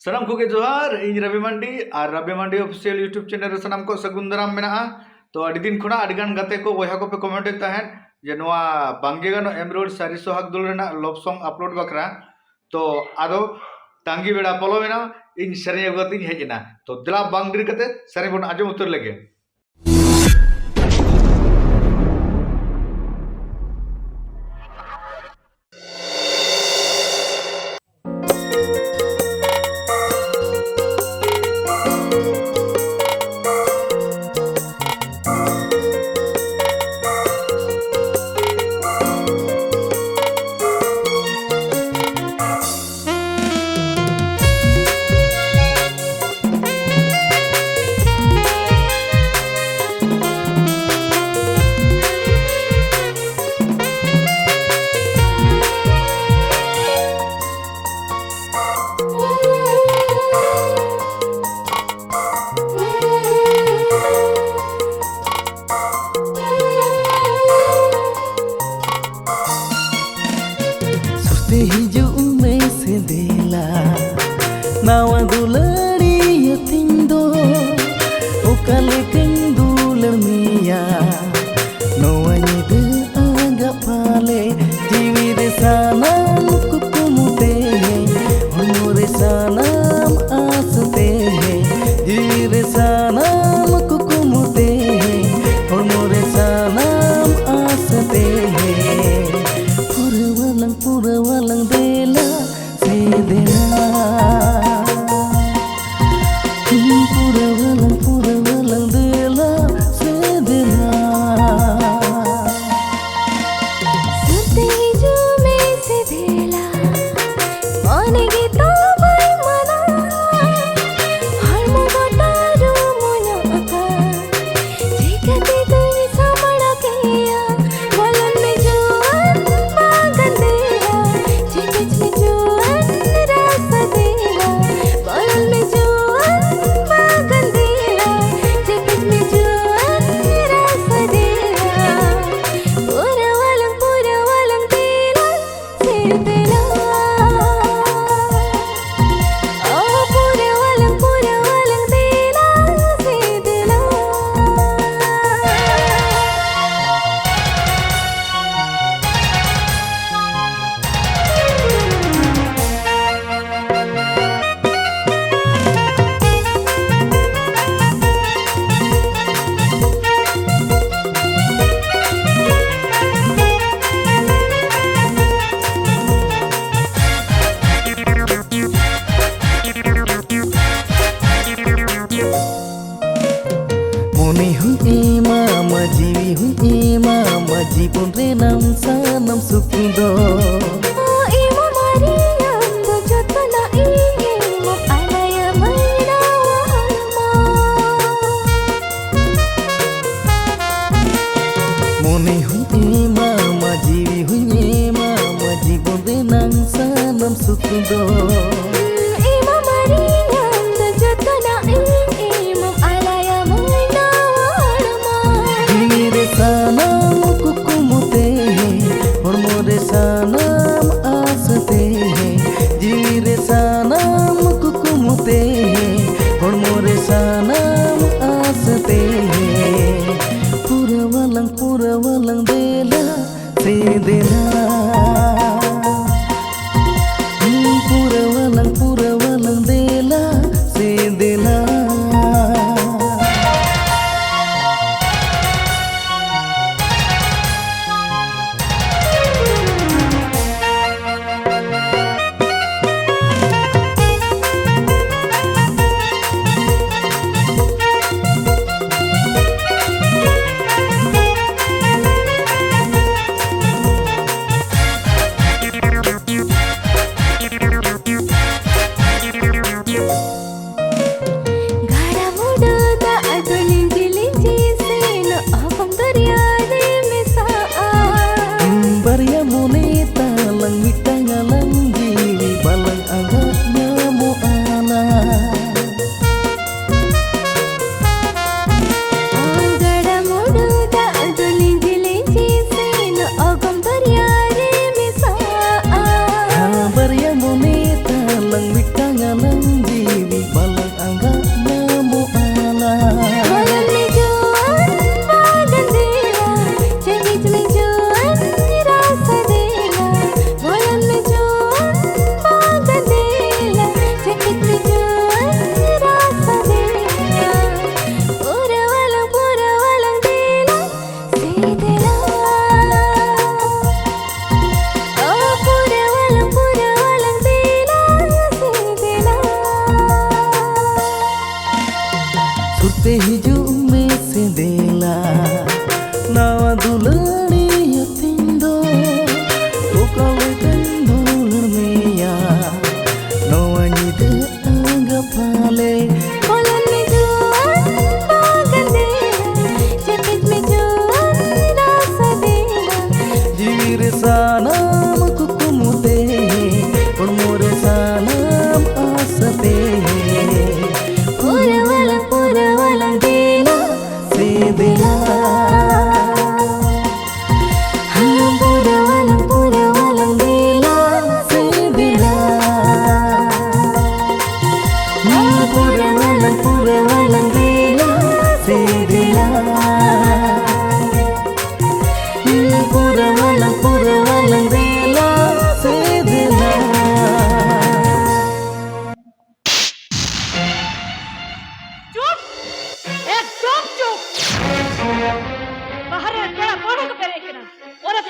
सनम को जोहार इन रवि मंडी और रवि मंडी ऑफिशियल यूट्यूब चैनल सनम को सगुन दाराम मेना। तो अड़ी दिन खुना अड़ीगान गाते को बहा को पे कमेंट तहन जे नोआ बांगे गानो एमरोड सारी सोहाग दुल रेना लव सॉन्ग अपलोड बकरा। तो आदो तांगी बेड़ा पलो मेना इन सरे अगतिन हेजना। तो दिला बांग दिर कते सरे बन आजम उतर लगे। Hijau se dela nawa dulari yatindo okale kendular mia noa nyede aga pale jiwi de sanam kukumute honore sanam aste jiwi de sanam kukumute honore sanam aste Purwalang bela sedena Purwalang bela sedena Surte hijau mein se dhela मान गीता भाई मना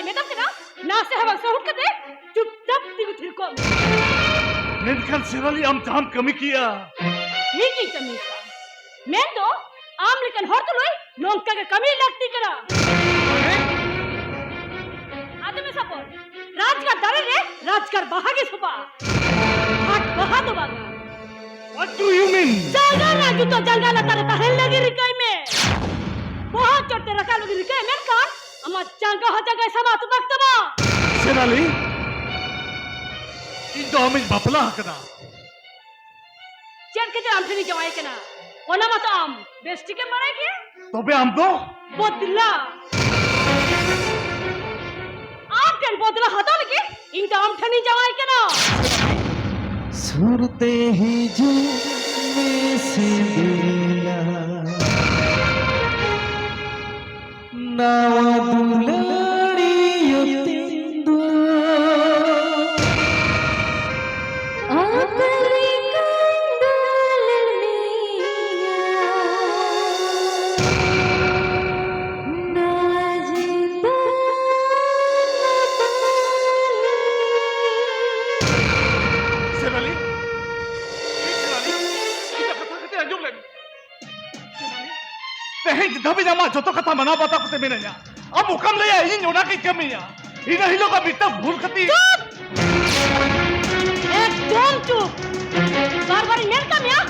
ᱛᱟᱞᱮ ᱢᱮᱛᱟᱢ ᱠᱟᱱᱟ ᱱᱟᱥᱮ ᱦᱚᱸ ᱵᱟᱝ ᱥᱟᱦᱩᱫ ᱠᱟᱛᱮ ᱪᱩᱯᱪᱟᱯ ᱛᱤᱸᱜᱩ ᱛᱷᱤᱨ ᱠᱚᱜ ᱢᱮ मेनखान सेवाली आम जहां कमी किया ᱴᱷᱤᱠ ᱜᱮ ᱠᱟᱹᱢᱤ ᱠᱟᱜ ᱢᱮᱱ ᱫᱚ ᱟᱢ ᱞᱮᱠᱟᱱ ᱦᱚᱲ ᱛᱩᱞᱩᱡ ᱱᱚᱝᱠᱟ ᱜᱮ ᱠᱟᱹᱢᱤ ᱞᱟᱹᱠᱛᱤ ᱠᱟᱱᱟ ᱟᱫᱚ ᱢᱮ ᱥᱟᱯᱚᱨ ᱨᱟᱡᱽᱜᱟᱲ ᱫᱟᱨᱮ ᱨᱮ ᱨᱟᱡᱽᱜᱟᱲ ᱵᱟᱦᱟ ᱜᱮ ᱥᱚᱵᱟᱜᱼᱟ ᱦᱟᱴ ᱵᱟᱦᱟ ᱫᱚ ᱵᱟᱝᱟ What do you mean? ᱡᱟᱸᱜᱟ ᱨᱮ ᱡᱩᱛᱚ ᱡᱟᱸᱜᱟ ᱞᱟᱛᱟᱨ ᱨᱮ ᱛᱟᱦᱮᱱ ᱞᱟᱹᱜᱤᱫ ᱨᱤᱠᱟᱹᱭ ᱢᱮ ᱵᱟᱦᱟ ᱪᱚᱴ ᱛᱮ ᱨᱟᱠᱟᱵ ᱞᱟᱹᱜᱤᱫ ᱨᱤᱠᱟᱹᱭ ᱢᱮᱱᱠᱷᱟᱱ ᱟᱢᱟᱜ ᱡᱟᱸᱜᱟ ᱦᱚᱸ ᱡᱟᱸᱜᱟᱭ ᱥᱟᱵᱟ ᱛᱩᱵᱟᱠ ᱛᱟᱢᱟ सेवाली इन दो हमें बपला हकना ᱪᱮᱫ ᱠᱷᱟᱹᱛᱤᱨ ᱟᱢ ᱴᱷᱮᱱᱤᱧ ᱡᱟᱶᱟᱭ ᱠᱟᱱᱟ ᱚᱱᱟ ᱢᱟᱛᱚ ᱟᱢ ᱵᱮᱥ ᱴᱷᱤᱠᱮᱢ ᱵᱟᱲᱟᱭ ᱜᱮᱭᱟ तो बे आम दो बदला आप ठन बदला हता लगे इन तो आम ठनी जवाई कना सुरते ही जो में से दिला नावा दुलारी युतिंदो आकली सेवाली सेवाली इतना कथा कते अंजुम ले सेवाली तेहे धबी जमा जोतो कथा मना बता कते मेनया अब हुकम ले इन ओना की कमिया इन हिलो का मिट्टा भूल कती एकदम चुप बार बार नेल का मिया